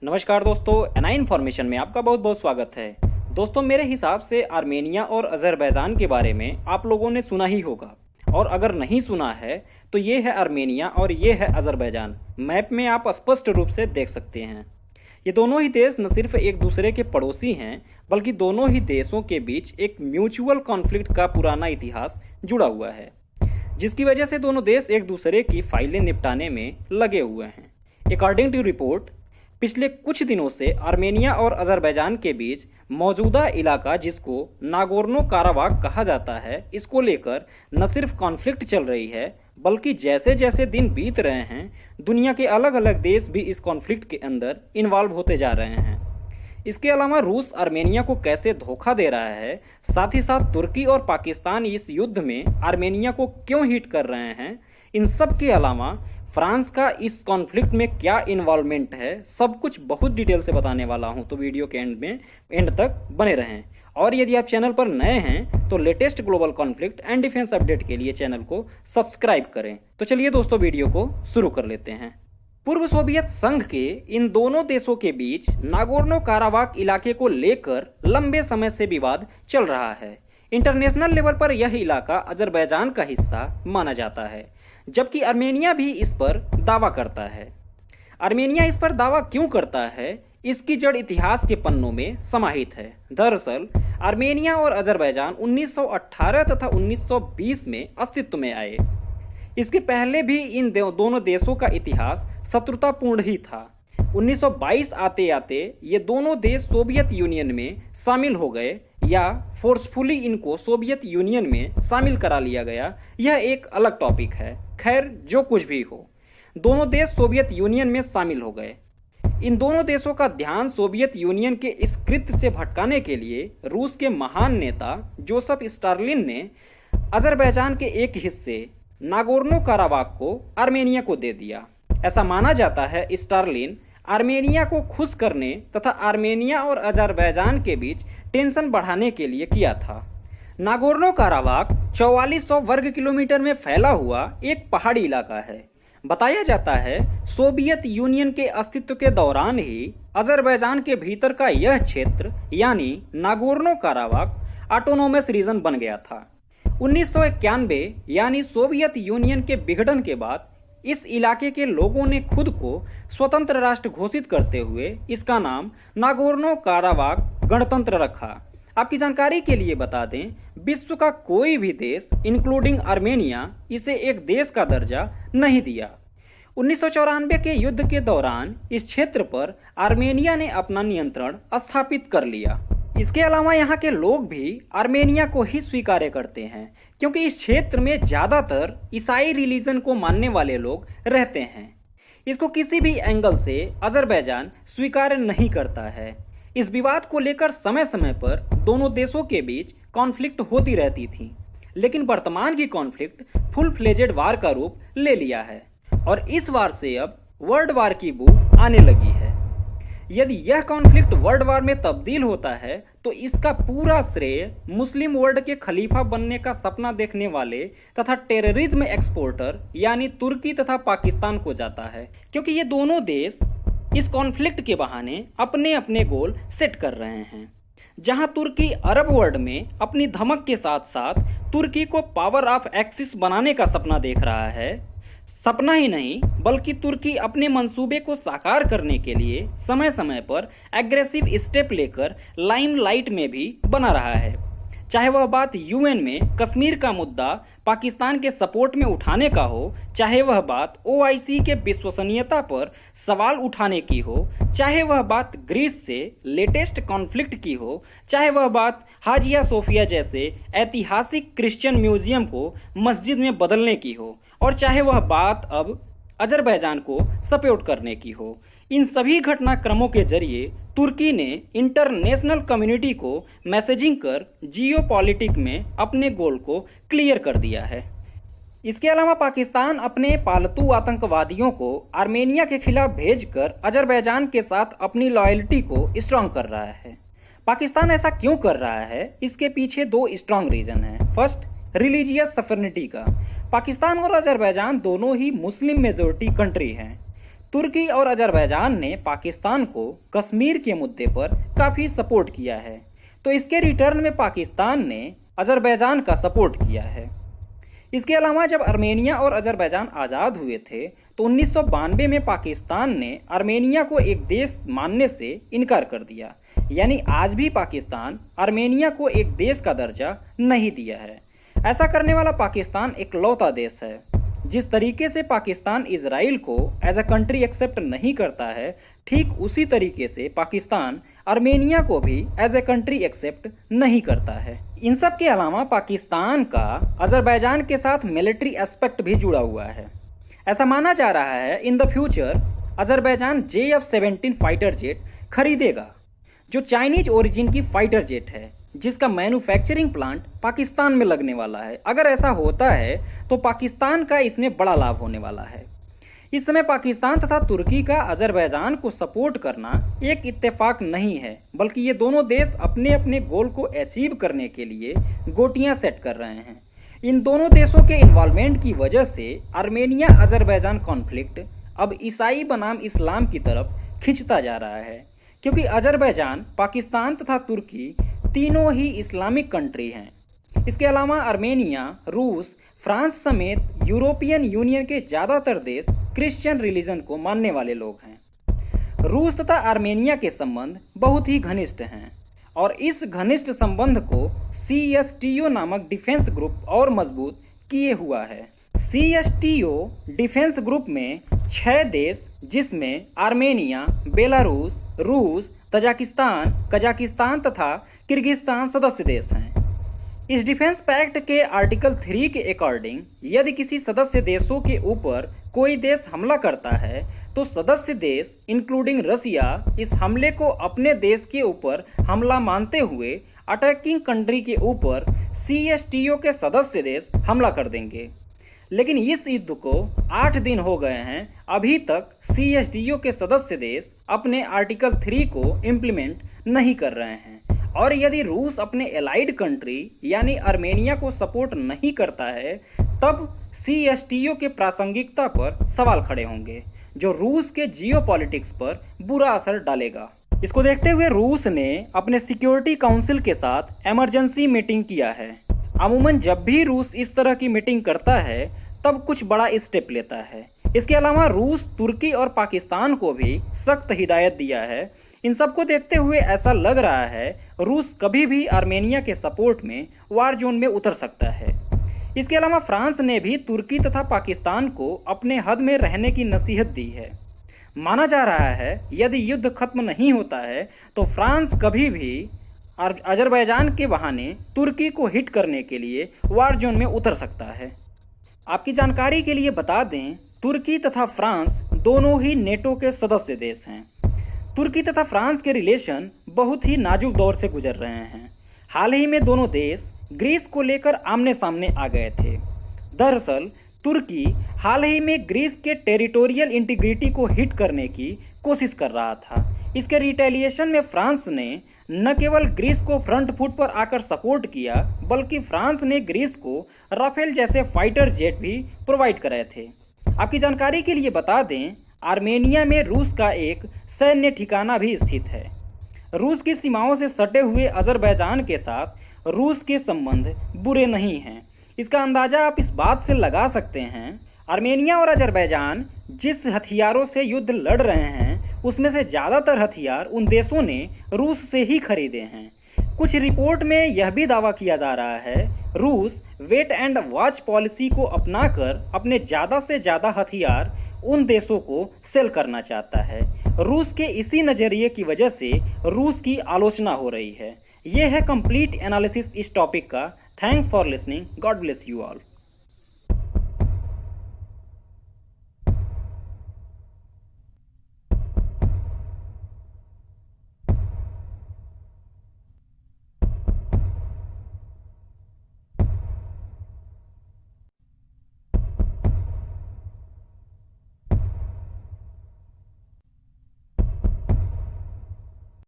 नमस्कार दोस्तों, NI information में आपका बहुत बहुत स्वागत है। दोस्तों, मेरे हिसाब से आर्मेनिया और अज़रबैजान के बारे में आप लोगों ने सुना ही होगा, और अगर नहीं सुना है तो ये है आर्मेनिया और ये है अज़रबैजान। मैप में आप स्पष्ट रूप से देख सकते हैं। ये दोनों ही देश न सिर्फ एक दूसरे के पड़ोसी हैं, बल्कि दोनों ही देशों के बीच एक म्यूचुअल कॉन्फ्लिक्ट का पुराना इतिहास जुड़ा हुआ है, जिसकी वजह से दोनों देश एक दूसरे की फाइलें निपटाने में लगे हुए हैं। अकॉर्डिंग टू रिपोर्ट, पिछले कुछ दिनों से आर्मेनिया और अज़रबैजान के बीच मौजूदा इलाका, जिसको नागोर्नो काराबाख कहा जाता है, इसको लेकर न सिर्फ कॉन्फ्लिक्ट चल रही है, बल्कि जैसे जैसे दिन बीत रहे हैं, दुनिया के अलग अलग देश भी इस कॉन्फ्लिक्ट के अंदर इन्वॉल्व होते जा रहे हैं। इसके अलावा रूस आर्मेनिया को कैसे धोखा दे रहा है, साथ ही साथ तुर्की और पाकिस्तान इस युद्ध में आर्मेनिया को क्यों हिट कर रहे हैं, इन सब के अलावा फ्रांस का इस कॉन्फ्लिक्ट में क्या इन्वॉल्वमेंट है, सब कुछ बहुत डिटेल से बताने वाला हूं। तो वीडियो के एंड तक बने रहें। और यदि आप चैनल पर नए हैं तो latest global conflict and defence update के लिए चैनल को सब्सक्राइब करें। तो चलिए दोस्तों, वीडियो को शुरू कर लेते हैं। पूर्व सोवियत संघ के इन दोनों देशों के बीच नागोर्नो काराबाख इलाके को लेकर लंबे समय से विवाद चल रहा है। इंटरनेशनल लेवल पर यह इलाका अज़रबैजान का हिस्सा माना जाता है, जबकि आर्मेनिया भी इस पर दावा करता है। आर्मेनिया इस पर दावा क्यों करता है, इसकी जड़ इतिहास के पन्नों में समाहित है। दरअसल आर्मेनिया और अज़रबैजान 1918 तथा 1920 में अस्तित्व में आए। इसके पहले भी इन दोनों देशों का इतिहास शत्रुतापूर्ण ही था। 1922 आते आते ये दोनों देश सोवियत यूनियन में शामिल हो गए, या फोर्सफुली इनको सोवियत यूनियन में शामिल करा लिया गया। यह एक अलग टॉपिक है। खैर, जो कुछ भी हो, दोनों देश सोवियत यूनियन में शामिल हो गए। इन दोनों देशों का ध्यान सोवियत यूनियन के इस कृत्य से भटकाने के लिए रूस के महान नेता जोसेफ स्टालिन ने अज़रबैजान के एक हिस्से नागोर्नो काराबाख को आर्मेनिया को दे दिया। ऐसा माना जाता है स्टालिन आर्मेनिया को खुश करने तथा आर्मेनिया और अज़रबैजान के बीच टेंशन बढ़ाने के लिए किया था। नागोर्नो काराबाख 4400 वर्ग किलोमीटर में फैला हुआ एक पहाड़ी इलाका है। बताया जाता है सोवियत यूनियन के अस्तित्व के दौरान ही अज़रबैजान के भीतर का यह क्षेत्र यानी नागोर्नो काराबाख ऑटोनोमस रीजन बन गया था। 1991 यानी सोवियत यूनियन के विघटन के बाद इस इलाके के लोगों ने खुद को स्वतंत्र राष्ट्र घोषित करते हुए इसका नाम नागोर्नो काराबाख गणतंत्र रखा। आपकी जानकारी के लिए बता दें, विश्व का कोई भी देश इंक्लूडिंग आर्मेनिया इसे एक देश का दर्जा नहीं दिया। 1994 के युद्ध के दौरान इस क्षेत्र पर आर्मेनिया ने अपना नियंत्रण स्थापित कर लिया। इसके अलावा यहाँ के लोग भी आर्मेनिया को ही स्वीकार करते हैं, क्योंकि इस क्षेत्र में ज़्यादातर ईसाई रिलीजन को मानने वाले लोग रहते हैं। इसको किसी भी एंगल से अज़रबैजान स्वीकार नहीं करता है। इस विवाद को लेकर समय समय पर दोनों देशों के बीच कॉन्फ्लिक्ट होती रहती थी, लेकिन वर्तमान की कॉन्फ्लिक्ट फुल फ्लेजेड वार का रूप ले लिया है और इस वार से अब वर्ल्ड वार की बू आने लगी है। यदि यह कॉन्फ्लिक्ट वर्ल्ड वार में तब्दील होता है तो इसका पूरा श्रेय मुस्लिम वर्ल्ड के खलीफा बनने का सपना देखने वाले तथा टेररिज्म एक्सपोर्टर यानी तुर्की तथा पाकिस्तान को जाता है, क्योंकि ये दोनों देश इस कॉन्फ्लिक्ट के बहाने अपने अपने गोल सेट कर रहे हैं। जहां तुर्की अरब वर्ल्ड में अपनी धमक के साथ साथ तुर्की को पावर ऑफ एक्सिस बनाने का सपना देख रहा है, सपना ही नहीं बल्कि तुर्की अपने मंसूबे को साकार करने के लिए समय समय पर एग्रेसिव स्टेप लेकर लाइमलाइट में भी बना रहा है। चाहे वह बात यूएन में कश्मीर का मुद्दा पाकिस्तान के सपोर्ट में उठाने का हो, चाहे वह बात ओआईसी के विश्वसनीयता पर सवाल उठाने की हो, चाहे वह बात ग्रीस से लेटेस्ट कॉन्फ्लिक्ट की हो, चाहे वह बात हाजिया सोफिया जैसे ऐतिहासिक क्रिश्चियन म्यूजियम को मस्जिद में बदलने की हो, और चाहे वह बात अब अज़रबैजान को सपोर्ट करने की हो। इन सभी घटनाक्रमों के जरिए तुर्की ने इंटरनेशनल कम्युनिटी को मैसेजिंग कर जियोपॉलिटिक में अपने गोल को क्लियर कर दिया है। इसके अलावा पाकिस्तान अपने पालतू आतंकवादियों को आर्मेनिया के खिलाफ भेजकर अज़रबैजान के साथ अपनी लॉयल्टी को स्ट्रांग कर रहा है। पाकिस्तान ऐसा क्यों कर रहा है, इसके पीछे दो स्ट्रांग रीजन है। फर्स्ट, रिलीजियस सफरनिटी का। पाकिस्तान और अज़रबैजान दोनों ही मुस्लिम मेजोरिटी कंट्री हैं। तुर्की और अजरबैजान ने पाकिस्तान को कश्मीर के मुद्दे पर काफ़ी सपोर्ट किया है, तो इसके रिटर्न में पाकिस्तान ने अजरबैजान का सपोर्ट किया है। इसके अलावा जब आर्मेनिया और अजरबैजान आज़ाद हुए थे तो 1992 में पाकिस्तान ने आर्मेनिया को एक देश मानने से इनकार कर दिया, यानी आज भी पाकिस्तान आर्मेनिया को एक देश का दर्जा नहीं दिया है। ऐसा करने वाला पाकिस्तान इकलौता देश है। जिस तरीके से पाकिस्तान इजराइल को एज अ कंट्री एक्सेप्ट नहीं करता है, ठीक उसी तरीके से पाकिस्तान आर्मेनिया को भी एज ए कंट्री एक्सेप्ट नहीं करता है। इन सब के अलावा पाकिस्तान का अजरबैजान के साथ मिलिट्री एस्पेक्ट भी जुड़ा हुआ है। ऐसा माना जा रहा है in the future Azerbaijan JF-17 fighter jet खरीदेगा, जो चाइनीज ओरिजिन की फाइटर जेट है, जिसका मैन्युफैक्चरिंग प्लांट पाकिस्तान में लगने वाला है। अगर ऐसा होता है तो पाकिस्तान का इसमें बड़ा लाभ होने वाला है। इस समय पाकिस्तान तथा तुर्की का अजरबैजान को सपोर्ट करना एक इत्तेफाक नहीं है, बल्कि ये दोनों देश अपने अपने गोल को अचीव करने के लिए गोटियां सेट कर रहे हैं। इन दोनों देशों के इन्वॉल्वमेंट की वजह से आर्मेनिया अजरबैजान कॉन्फ्लिक्ट अब ईसाई बनाम इस्लाम की तरफ खिंचता जा रहा है, क्योंकि अजरबैजान, पाकिस्तान तथा तुर्की तीनों ही इस्लामिक कंट्री हैं। इसके अलावा आर्मेनिया, रूस, फ्रांस समेत यूरोपियन यूनियन के ज़्यादातर देश क्रिश्चियन रिलीजन को मानने वाले लोग हैं। रूस तथा आर्मेनिया के संबंध बहुत ही घनिष्ठ हैं और इस घनिष्ठ संबंध को CSTO नामक डिफेंस ग्रुप और मजबूत किए हुआ है। CSTO डिफेंस ग्रुप में 6 देश, जिसमें आर्मेनिया, बेलारूस, रूस, तजाकिस्तान, कजाकिस्तान तथा किर्गिस्तान सदस्य देश हैं। इस डिफेंस पैक्ट के आर्टिकल 3 के अकॉर्डिंग यदि किसी सदस्य देशों के ऊपर कोई देश हमला करता है तो सदस्य देश इंक्लूडिंग रसिया इस हमले को अपने देश के ऊपर हमला मानते हुए अटैकिंग कंट्री के ऊपर CSTO के सदस्य देश हमला कर देंगे। लेकिन इस युद्ध को 8 दिन हो गए हैं, अभी तक CSTO के सदस्य देश अपने आर्टिकल 3 को इम्प्लीमेंट नहीं कर रहे हैं। और यदि रूस अपने एलाइड कंट्री यानी आर्मेनिया को सपोर्ट नहीं करता है, तब CSTO के प्रासंगिकता पर सवाल खड़े होंगे, जो रूस के जियोपॉलिटिक्स पर बुरा असर डालेगा। इसको देखते हुए रूस ने अपने सिक्योरिटी काउंसिल के साथ इमरजेंसी मीटिंग किया है। अमूमन जब भी रूस इस तरह की मीटिंग करता है तब कुछ बड़ा स्टेप लेता है। इसके अलावा रूस तुर्की और पाकिस्तान को भी सख्त हिदायत दिया है। इन सबको देखते हुए ऐसा लग रहा है रूस कभी भी आर्मेनिया के सपोर्ट में वार जोन में उतर सकता है। इसके अलावा फ्रांस ने भी तुर्की तथा पाकिस्तान को अपने हद में रहने की नसीहत दी है। माना जा रहा है यदि युद्ध खत्म नहीं होता है तो फ्रांस कभी भी अजरबैजान के बहाने तुर्की को हिट करने के लिए वार जोन में उतर सकता है। आपकी जानकारी के लिए बता दें, तुर्की तथा फ्रांस दोनों ही नेटो के सदस्य देश हैं। तुर्की तथा फ्रांस के रिलेशन बहुत ही नाजुक दौर से गुजर रहे हैं। हाल ही में दोनों देश ग्रीस को लेकर आमने सामने आ गए थे। दरअसल तुर्की हाल ही में ग्रीस के टेरिटोरियल इंटीग्रिटी को हिट करने की कोशिश कर रहा था। इसके रिटेलिएशन में फ्रांस ने न केवल ग्रीस को फ्रंट फुट पर आकर सपोर्ट किया, बल्कि फ्रांस ने ग्रीस को राफेल जैसे फाइटर जेट भी प्रोवाइड कराए थे। आपकी जानकारी के लिए बता दें, आर्मेनिया में रूस का एक सैन्य ठिकाना भी स्थित है। रूस की सीमाओं से सटे हुए अजरबैजान के साथ रूस के संबंध बुरे नहीं हैं। इसका अंदाजा आप इस बात से लगा सकते हैं, आर्मेनिया और अजरबैजान जिस हथियारों से युद्ध लड़ रहे हैं उसमें से ज़्यादातर हथियार उन देशों ने रूस से ही खरीदे हैं। कुछ रिपोर्ट में यह भी दावा किया जा रहा है रूस वेट एंड वॉच पॉलिसी को अपनाकर अपने ज़्यादा से ज़्यादा हथियार उन देशों को सेल करना चाहता है। रूस के इसी नज़रिए की वजह से रूस की आलोचना हो रही है। यह है कंप्लीट एनालिसिस इस टॉपिक का। Thanks for listening. God bless you all.